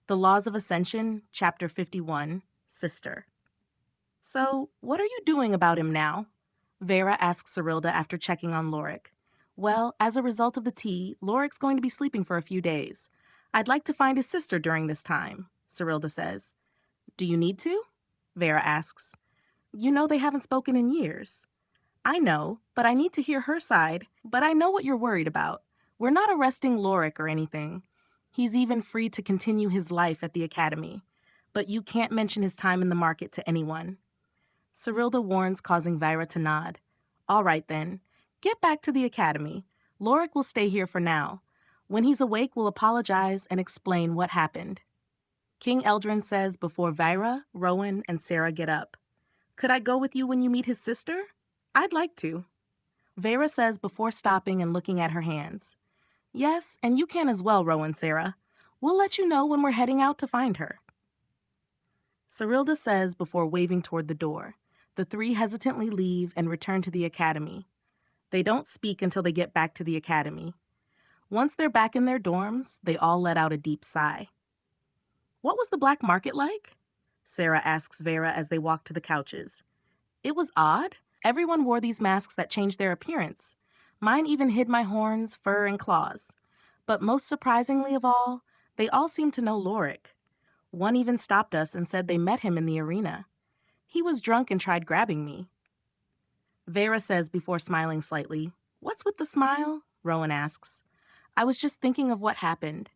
The Laws of Ascension, Chapter 51, Sister. So, what are you doing about him now? Vera asks Cyrilda after checking on Lorik. Well, as a result of the tea, Lorik's going to be sleeping for a few days. I'd like to find his sister during this time, Cyrilda says. Do you need to? Vera asks. You know they haven't spoken in years. I know, but I need to hear her side. But I know what you're worried about. We're not arresting Lorik or anything. He's even free to continue his life at the academy. But you can't mention his time in the market to anyone. Cyrilda warns, causing Vyra to nod. All right then. Get back to the academy. Lorik will stay here for now. When he's awake, we'll apologize and explain what happened. King Eldrin says before Vyra, Rowan, and Sarah get up. Could I go with you when you meet his sister? I'd like to. Vera says before stopping and looking at her hands. Yes, and you can as well, Rowan, Sarah. We'll let you know when we're heading out to find her. Cyrilda says before waving toward the door. The three hesitantly leave and return to the academy. They don't speak until they get back to the academy. Once they're back in their dorms, they all let out a deep sigh. What was the black market like? Sarah asks Vera as they walk to the couches. It was odd. Everyone wore these masks that changed their appearance. Mine even hid my horns, fur, and claws. But most surprisingly of all, they all seemed to know Lorik. One even stopped us and said they met him in the arena. He was drunk and tried grabbing me. Vera says before smiling slightly, What's with the smile? Rowan asks. I was just thinking of what happened.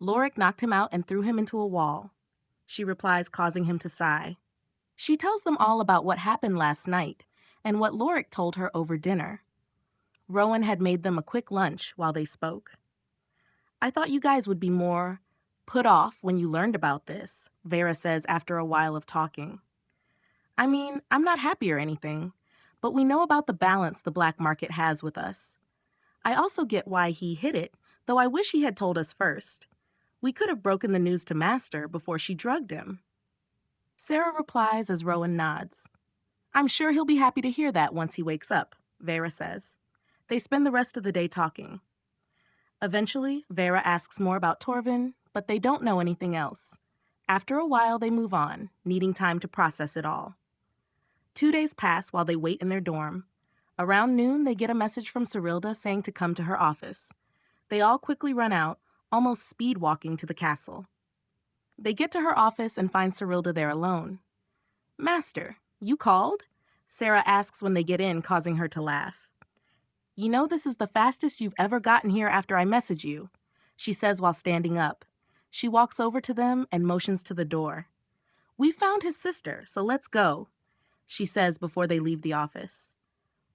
Lorik knocked him out and threw him into a wall. She replies, causing him to sigh. She tells them all about what happened last night and what Lorik told her over dinner. Rowan had made them a quick lunch while they spoke. I thought you guys would be more put off when you learned about this, Vera says after a while of talking. I mean, I'm not happy or anything, but we know about the balance the black market has with us. I also get why he hid it, though I wish he had told us first. We could have broken the news to Master before she drugged him. Sarah replies as Rowan nods. I'm sure he'll be happy to hear that once he wakes up, Vera says. They spend the rest of the day talking. Eventually, Vera asks more about Torvin, but they don't know anything else. After a while, they move on, needing time to process it all. 2 days pass while they wait in their dorm. Around noon, they get a message from Cyrilda saying to come to her office. They all quickly run out, almost speed walking to the castle. They get to her office and find Cyrilda there alone. Master, you called? Sarah asks when they get in, causing her to laugh. You know this is the fastest you've ever gotten here after I message you, she says while standing up. She walks over to them and motions to the door. We found his sister, so let's go, she says before they leave the office.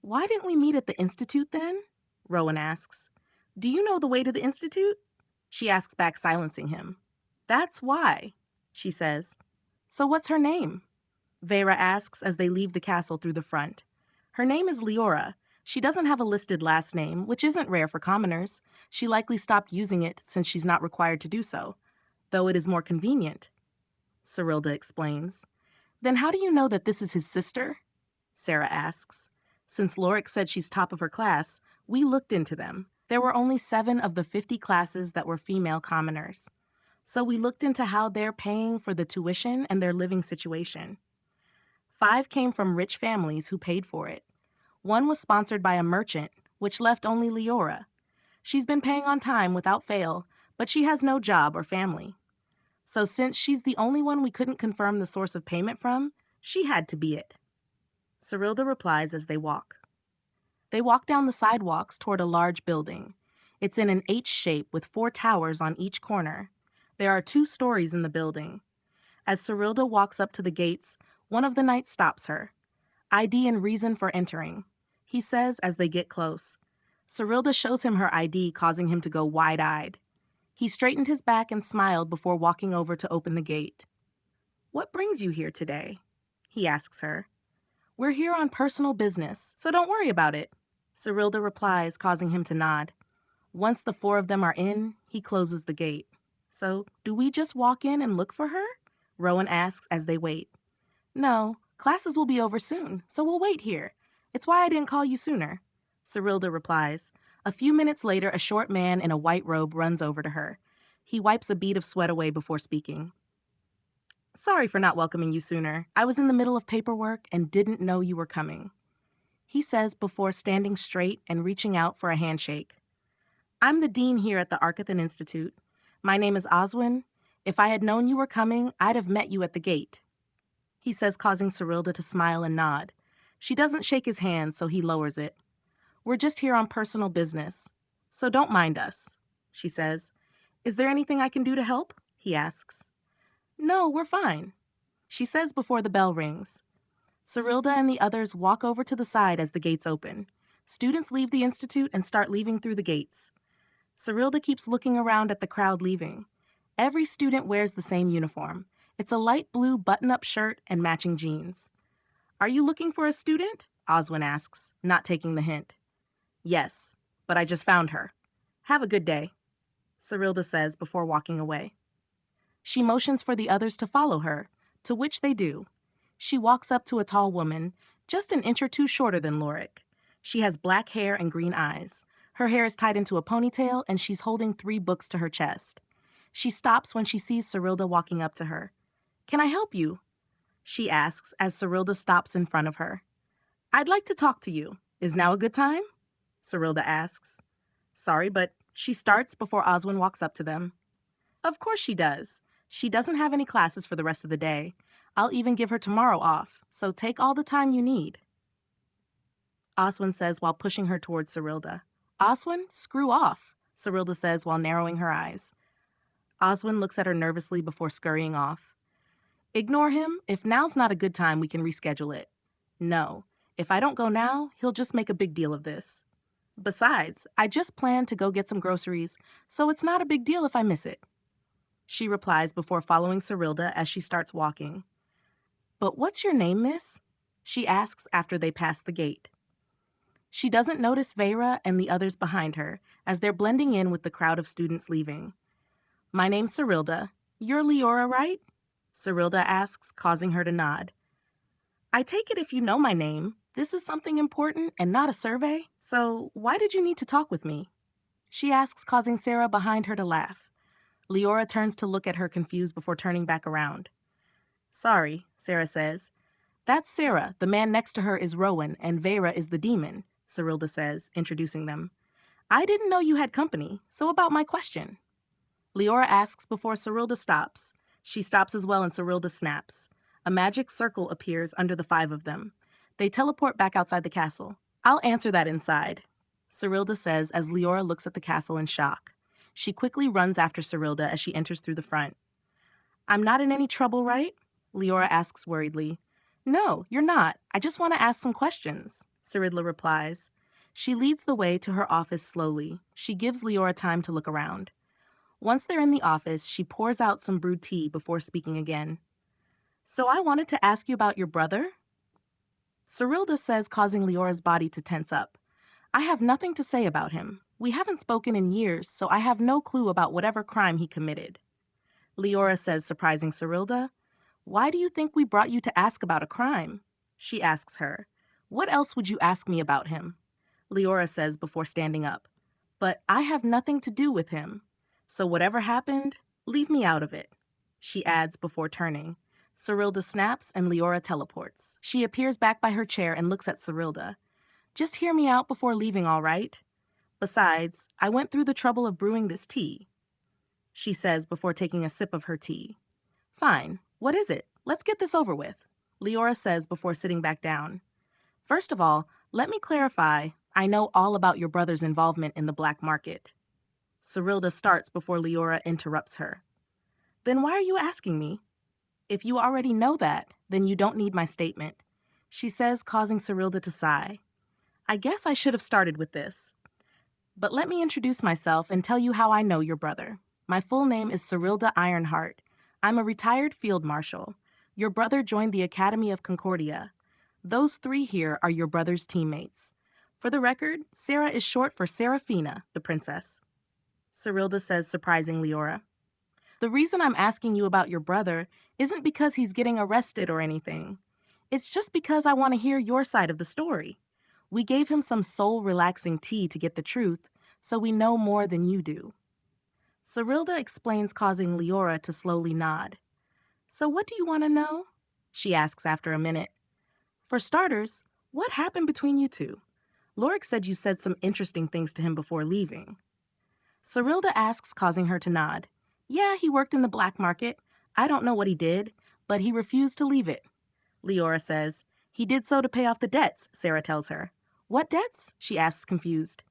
Why didn't we meet at the Institute then? Rowan asks. Do you know the way to the Institute? She asks back, silencing him. That's why, she says. So what's her name? Vera asks as they leave the castle through the front. Her name is Leora. She doesn't have a listed last name, which isn't rare for commoners. She likely stopped using it since she's not required to do so, though it is more convenient, Cyrilda explains. Then how do you know that this is his sister? Sarah asks. Since Lorik said she's top of her class, we looked into them. There were only 7 of the 50 classes that were female commoners. So we looked into how they're paying for the tuition and their living situation. 5 came from rich families who paid for it. 1 was sponsored by a merchant, which left only Leora. She's been paying on time without fail, but she has no job or family. So since she's the only one we couldn't confirm the source of payment from, she had to be it. Cyrilda replies as they walk. They walk down the sidewalks toward a large building. It's in an H shape with 4 towers on each corner. There are 2 stories in the building. As Cyrilda walks up to the gates, one of the knights stops her. ID and reason for entering, he says as they get close. Cyrilda shows him her ID, causing him to go wide-eyed. He straightened his back and smiled before walking over to open the gate. What brings you here today? He asks her. We're here on personal business, so don't worry about it, Cyrilda replies, causing him to nod. Once the 4 of them are in, he closes the gate. So, do we just walk in and look for her? Rowan asks as they wait. No, classes will be over soon, so we'll wait here. It's why I didn't call you sooner, Cyrilda replies. A few minutes later, a short man in a white robe runs over to her. He wipes a bead of sweat away before speaking. Sorry for not welcoming you sooner. I was in the middle of paperwork and didn't know you were coming, he says before standing straight and reaching out for a handshake. I'm the dean here at the Arcathan Institute. My name is Oswin. If I had known you were coming, I'd have met you at the gate, he says, causing Cyrilda to smile and nod. She doesn't shake his hand, so he lowers it. We're just here on personal business, so don't mind us, she says. Is there anything I can do to help? He asks. No, we're fine, she says before the bell rings. Cyrilda and the others walk over to the side as the gates open. Students leave the institute and start leaving through the gates. Cyrilda keeps looking around at the crowd leaving. Every student wears the same uniform. It's a light blue button-up shirt and matching jeans. Are you looking for a student? Oswin asks, not taking the hint. Yes, but I just found her. Have a good day, Cyrilda says before walking away. She motions for the others to follow her, to which they do. She walks up to a tall woman, just an inch or two shorter than Lorik. She has black hair and green eyes. Her hair is tied into a ponytail, and she's holding 3 books to her chest. She stops when she sees Cyrilda walking up to her. Can I help you? She asks as Cyrilda stops in front of her. I'd like to talk to you. Is now a good time? Cyrilda asks. Sorry, but she starts before Oswin walks up to them. Of course she does. She doesn't have any classes for the rest of the day. I'll even give her tomorrow off, so take all the time you need, Oswin says while pushing her towards Cyrilda. Oswin, screw off, Cyrilda says while narrowing her eyes. Oswin looks at her nervously before scurrying off. Ignore him. If now's not a good time, we can reschedule it. No. If I don't go now, he'll just make a big deal of this. Besides, I just planned to go get some groceries, so it's not a big deal if I miss it, she replies before following Cyrilda as she starts walking. But what's your name, miss? She asks after they pass the gate. She doesn't notice Vera and the others behind her as they're blending in with the crowd of students leaving. My name's Cyrilda. You're Leora, right? Cyrilda asks, causing her to nod. I take it if you know my name. This is something important and not a survey. So why did you need to talk with me? She asks, causing Sarah behind her to laugh. Leora turns to look at her confused before turning back around. Sorry, Sarah says. That's Sarah. The man next to her is Rowan, and Vera is the demon, Cyrilda says, introducing them. I didn't know you had company, so about my question. Leora asks before Cyrilda stops. She stops as well and Cyrilda snaps. A magic circle appears under the 5 of them. They teleport back outside the castle. I'll answer that inside, Cyrilda says as Leora looks at the castle in shock. She quickly runs after Cyrilda as she enters through the front. I'm not in any trouble, right? Leora asks worriedly. No, you're not. I just want to ask some questions, Cyrilda replies. She leads the way to her office slowly. She gives Leora time to look around. Once they're in the office, she pours out some brewed tea before speaking again. So I wanted to ask you about your brother? Cyrilda says, causing Leora's body to tense up. I have nothing to say about him. We haven't spoken in years, so I have no clue about whatever crime he committed. Leora says, surprising Cyrilda. Why do you think we brought you to ask about a crime? She asks her. What else would you ask me about him? Leora says before standing up. But I have nothing to do with him. So whatever happened, leave me out of it, she adds before turning. Cyrilda snaps and Leora teleports. She appears back by her chair and looks at Cyrilda. Just hear me out before leaving, all right? Besides, I went through the trouble of brewing this tea, she says before taking a sip of her tea. Fine. What is it? Let's get this over with, Leora says before sitting back down. First of all, let me clarify, I know all about your brother's involvement in the black market. Cyrilda starts before Leora interrupts her. Then why are you asking me? If you already know that, then you don't need my statement, she says, causing Cyrilda to sigh. I guess I should have started with this. But let me introduce myself and tell you how I know your brother. My full name is Cyrilda Ironheart. I'm a retired field marshal. Your brother joined the Academy of Concordia. Those 3 here are your brother's teammates. For the record, Sarah is short for Serafina, the princess, Cyrilda says, surprising Leora. The reason I'm asking you about your brother isn't because he's getting arrested or anything. It's just because I want to hear your side of the story. We gave him some soul-relaxing tea to get the truth, so we know more than you do. Cyrilda explains, causing Leora to slowly nod. So what do you want to know? She asks after a minute. For starters, what happened between you two? Lorik said you said some interesting things to him before leaving. Cyrilda asks, causing her to nod. Yeah, he worked in the black market. I don't know what he did, but he refused to leave it. Leora says, he did so to pay off the debts, Sarah tells her. What debts? She asks, confused.